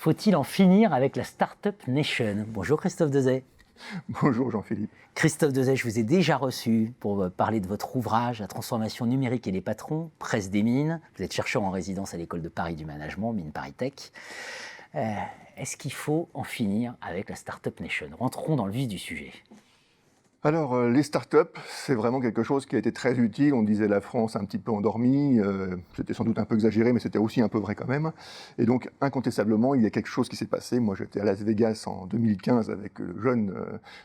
Faut-il en finir avec la Startup Nation? Bonjour Christophe Dezay. Bonjour Jean-Philippe. Christophe Dezay, je vous ai déjà reçu pour parler de votre ouvrage « La transformation numérique et les patrons », Presse des mines. Vous êtes chercheur en résidence à l'école de Paris du management, Mines Paris Tech. Est-ce qu'il faut en finir avec la Startup Nation? Rentrons dans le vif du sujet. Alors, les startups, c'est vraiment quelque chose qui a été très utile. On disait la France un petit peu endormie. C'était sans doute un peu exagéré, mais c'était aussi un peu vrai quand même. Et donc, incontestablement, il y a quelque chose qui s'est passé. Moi, j'étais à Las Vegas en 2015 avec le jeune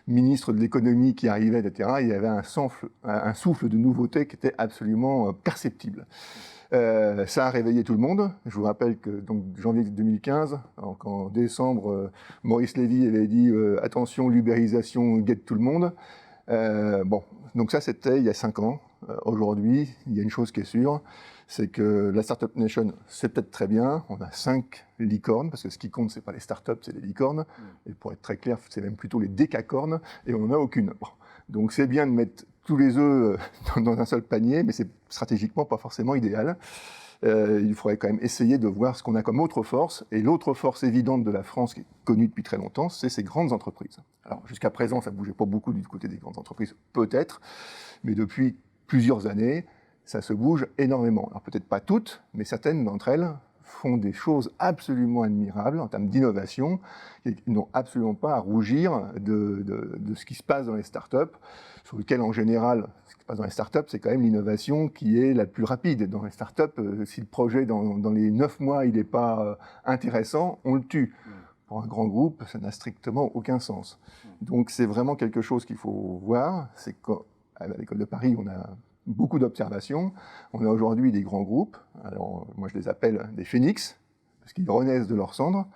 ministre de l'économie qui arrivait, etc. Il y avait un souffle de nouveauté qui était absolument perceptible. Ça a réveillé tout le monde. Je vous rappelle que donc janvier 2015, donc en décembre, Maurice Lévy avait dit attention, l'ubérisation guette tout le monde. Donc ça c'était il y a 5 ans. Aujourd'hui, il y a une chose qui est sûre, c'est que la Startup Nation, c'est peut-être très bien. On a 5 licornes, parce que ce qui compte, c'est pas les startups, c'est les licornes. Et pour être très clair, c'est même plutôt les décacornes, et on n'en a aucune. Bon. Donc c'est bien de mettre tous les œufs dans un seul panier, mais c'est stratégiquement pas forcément idéal. Il faudrait quand même essayer de voir ce qu'on a comme autre force. Et l'autre force évidente de la France, qui est connue depuis très longtemps, c'est ces grandes entreprises. Alors jusqu'à présent, ça ne bougeait pas beaucoup du côté des grandes entreprises, peut-être, mais depuis plusieurs années, ça se bouge énormément. Alors peut-être pas toutes, mais certaines d'entre elles font des choses absolument admirables en termes d'innovation et n'ont absolument pas à rougir de ce qui se passe dans les startups, sur lequel en général, ce qui se passe dans les startups, c'est quand même l'innovation qui est la plus rapide. Dans les startups, si le projet dans les 9 mois, il n'est pas intéressant, on le tue. Pour un grand groupe, ça n'a strictement aucun sens. Donc c'est vraiment quelque chose qu'il faut voir. C'est qu'à l'école de Paris, on a beaucoup d'observations. On a aujourd'hui des grands groupes, alors moi je les appelle des phénix, parce qu'ils renaissent de leurs cendres,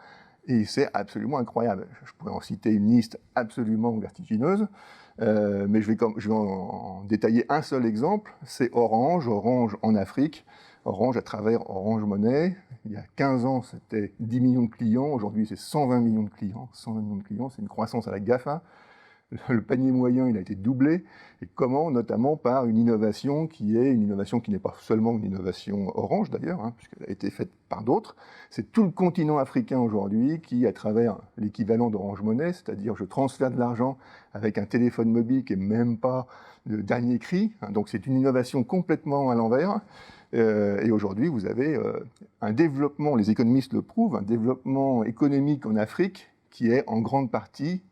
et c'est absolument incroyable. Je pourrais en citer une liste absolument vertigineuse, mais je vais en détailler un seul exemple, c'est Orange en Afrique. Orange à travers Orange Money, il y a 15 ans c'était 10 millions de clients, aujourd'hui c'est 120 millions de clients. 120 millions de clients, c'est une croissance à la GAFA. Le panier moyen, il a été doublé. Et comment? Notamment par une innovation qui n'est pas seulement une innovation Orange d'ailleurs, puisqu'elle a été faite par d'autres. C'est tout le continent africain aujourd'hui qui, à travers l'équivalent d'Orange Money, c'est-à-dire je transfère de l'argent avec un téléphone mobile qui n'est même pas le dernier cri. Donc c'est une innovation complètement à l'envers. Et aujourd'hui, vous avez un développement, les économistes le prouvent, un développement économique en Afrique qui est en grande partie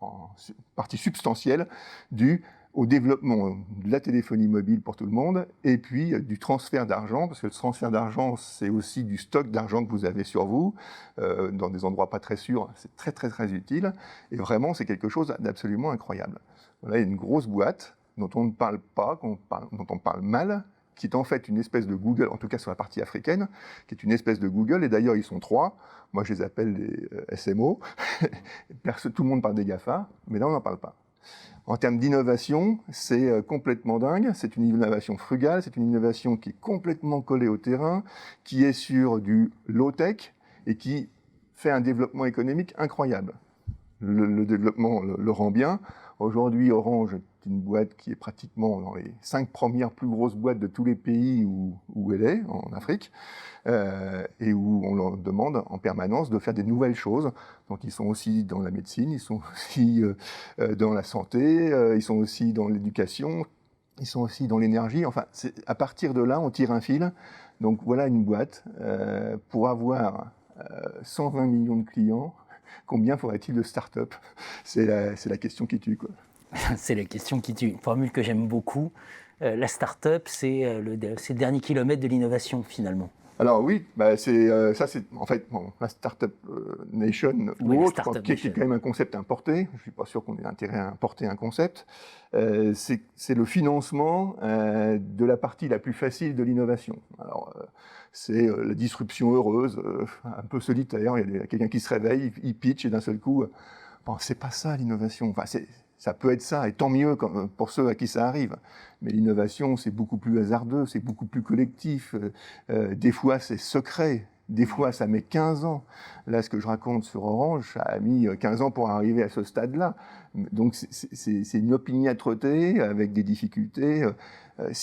en partie substantielle due au développement de la téléphonie mobile pour tout le monde et puis du transfert d'argent, parce que le transfert d'argent, c'est aussi du stock d'argent que vous avez sur vous, dans des endroits pas très sûrs, c'est très très très utile, et vraiment c'est quelque chose d'absolument incroyable. Voilà une grosse boîte dont on ne parle pas, dont on parle mal, qui est en fait une espèce de Google, en tout cas sur la partie africaine, qui est une espèce de Google, et d'ailleurs ils sont 3, moi je les appelle les SMO, tout le monde parle des GAFA, mais là on n'en parle pas. En termes d'innovation, c'est complètement dingue, c'est une innovation frugale, c'est une innovation qui est complètement collée au terrain, qui est sur du low-tech, et qui fait un développement économique incroyable. Le développement le rend bien. Aujourd'hui, Orange est une boîte qui est pratiquement dans les 5 premières plus grosses boîtes de tous les pays où elle est, en Afrique, et où on leur demande en permanence de faire des nouvelles choses. Donc ils sont aussi dans la médecine, ils sont aussi dans la santé, ils sont aussi dans l'éducation, ils sont aussi dans l'énergie. Enfin, à partir de là, on tire un fil. Donc voilà une boîte. Pour avoir 120 millions de clients, combien faudrait-il de start-up? C'est la question qui tue, quoi. C'est la question qui tue. Une formule que j'aime beaucoup. La start-up, c'est le dernier kilomètre de l'innovation, finalement. Alors oui, ça c'est en fait la Startup Nation ou autre, qui est quand même un concept importé. Je ne suis pas sûr qu'on ait intérêt à importer un concept. C'est le financement de la partie la plus facile de l'innovation. Alors c'est la disruption heureuse, un peu solitaire. Il y a quelqu'un qui se réveille, il pitch et d'un seul coup, bon, c'est pas ça l'innovation. Enfin, ça peut être ça, et tant mieux pour ceux à qui ça arrive. Mais l'innovation, c'est beaucoup plus hasardeux, c'est beaucoup plus collectif. Des fois, c'est secret. Des fois, ça met 15 ans. Là, ce que je raconte sur Orange, ça a mis 15 ans pour arriver à ce stade-là. Donc, c'est une opiniâtreté avec des difficultés. Et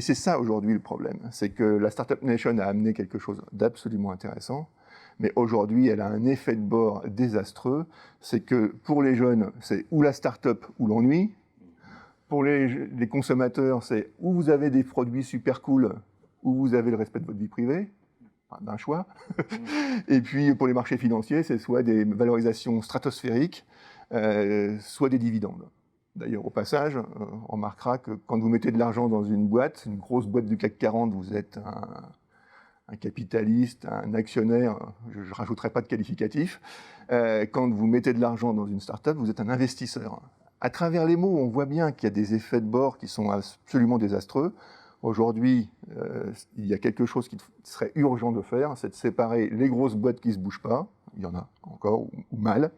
c'est ça, aujourd'hui, le problème. C'est que la Startup Nation a amené quelque chose d'absolument intéressant. mais aujourd'hui, elle a un effet de bord désastreux. C'est que pour les jeunes, c'est ou la start-up ou l'ennui. Pour les consommateurs, c'est où vous avez des produits super cool, où vous avez le respect de votre vie privée, enfin, d'un choix. Et puis pour les marchés financiers, c'est soit des valorisations stratosphériques, soit des dividendes. D'ailleurs, au passage, on remarquera que quand vous mettez de l'argent dans une boîte, une grosse boîte du CAC 40, vous êtes un capitaliste, un actionnaire, je ne rajouterai pas de qualificatif. Quand vous mettez de l'argent dans une start-up, vous êtes un investisseur. À travers les mots, on voit bien qu'il y a des effets de bord qui sont absolument désastreux. Aujourd'hui, il y a quelque chose qui serait urgent de faire, c'est de séparer les grosses boîtes qui ne se bougent pas, il y en a encore ou mal,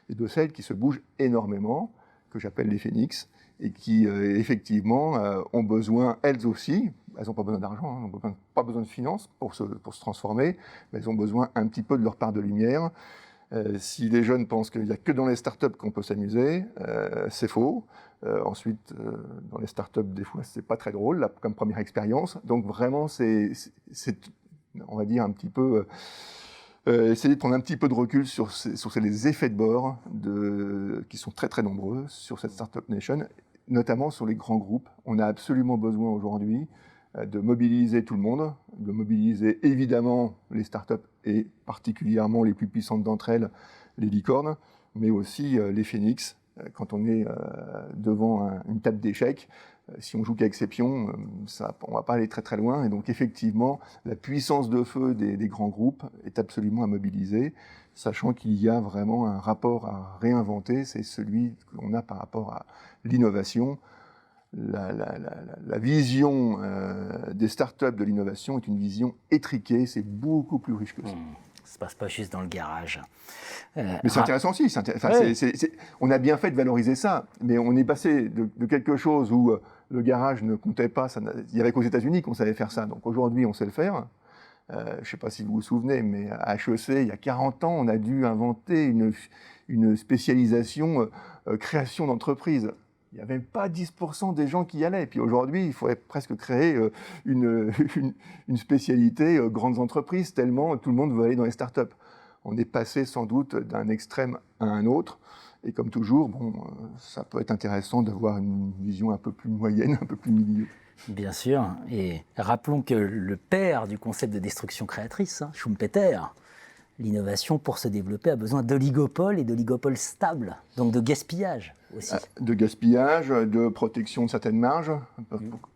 et de celles qui se bougent énormément, que j'appelle les phénix, et qui effectivement ont besoin, elles aussi, elles n'ont pas besoin d'argent, elles n'ont pas besoin de finances pour se transformer, mais elles ont besoin un petit peu de leur part de lumière. Si les jeunes pensent qu'il n'y a que dans les startups qu'on peut s'amuser, c'est faux. Ensuite, dans les startups, des fois, c'est pas très drôle là, comme première expérience. Donc vraiment, c'est, on va dire, un petit peu... essayer de prendre un petit peu de recul sur les effets de bord qui sont très très nombreux sur cette Startup Nation, notamment sur les grands groupes. On a absolument besoin aujourd'hui de mobiliser tout le monde, de mobiliser évidemment les startups et particulièrement les plus puissantes d'entre elles, les licornes, mais aussi les phénix. Quand on est devant une table d'échecs, si on joue qu'à exception, on ne va pas aller très très loin. Et donc effectivement, la puissance de feu des grands groupes est absolument à mobiliser, sachant qu'il y a vraiment un rapport à réinventer, c'est celui qu'on a par rapport à l'innovation. La vision des startups de l'innovation est une vision étriquée, c'est beaucoup plus riche que ça. Ça ne se passe pas juste dans le garage. Mais c'est intéressant aussi. On a bien fait de valoriser ça, mais on est passé de quelque chose où le garage ne comptait pas. Il n'y avait qu'aux États-Unis qu'on savait faire ça. Donc aujourd'hui, on sait le faire. Je ne sais pas si vous vous souvenez, mais à HEC, il y a 40 ans, on a dû inventer une spécialisation création d'entreprise. Il n'y avait pas 10% des gens qui y allaient. Et puis aujourd'hui, il faudrait presque créer une spécialité grandes entreprises, tellement tout le monde veut aller dans les startups. On est passé sans doute d'un extrême à un autre. Et comme toujours, ça peut être intéressant d'avoir une vision un peu plus moyenne, un peu plus milieu. Bien sûr. Et rappelons que le père du concept de destruction créatrice, Schumpeter, l'innovation pour se développer a besoin d'oligopoles et d'oligopoles stables, donc de gaspillage aussi. De gaspillage, de protection de certaines marges.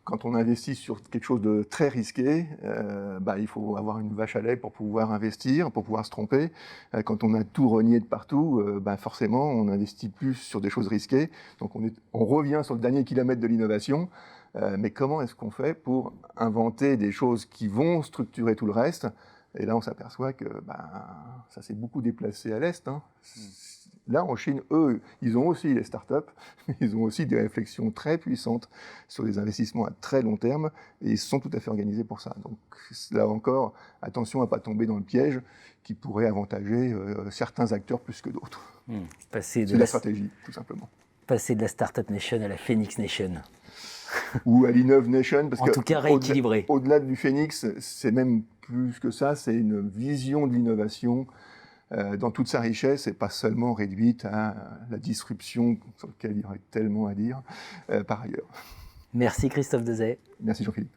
Quand on investit sur quelque chose de très risqué, il faut avoir une vache à lait pour pouvoir investir, pour pouvoir se tromper. Quand on a tout renié de partout, forcément, on n'investit plus sur des choses risquées. Donc on revient sur le dernier kilomètre de l'innovation. Mais comment est-ce qu'on fait pour inventer des choses qui vont structurer tout le reste ? Et là, on s'aperçoit que ça s'est beaucoup déplacé à l'Est. Là, en Chine, eux, ils ont aussi les startups, mais ils ont aussi des réflexions très puissantes sur les investissements à très long terme, et ils sont tout à fait organisés pour ça. Donc là encore, attention à ne pas tomber dans le piège qui pourrait avantager certains acteurs plus que d'autres. C'est la stratégie, tout simplement. Passer de la Startup Nation à la Phoenix Nation. Ou à l'Innov Nation, parce en tout cas rééquilibré. Au-delà du Phoenix, c'est même plus que ça, c'est une vision de l'innovation dans toute sa richesse et pas seulement réduite à la disruption sur laquelle il y aurait tellement à dire par ailleurs. Merci Christophe Dezay. Merci Jean-Philippe.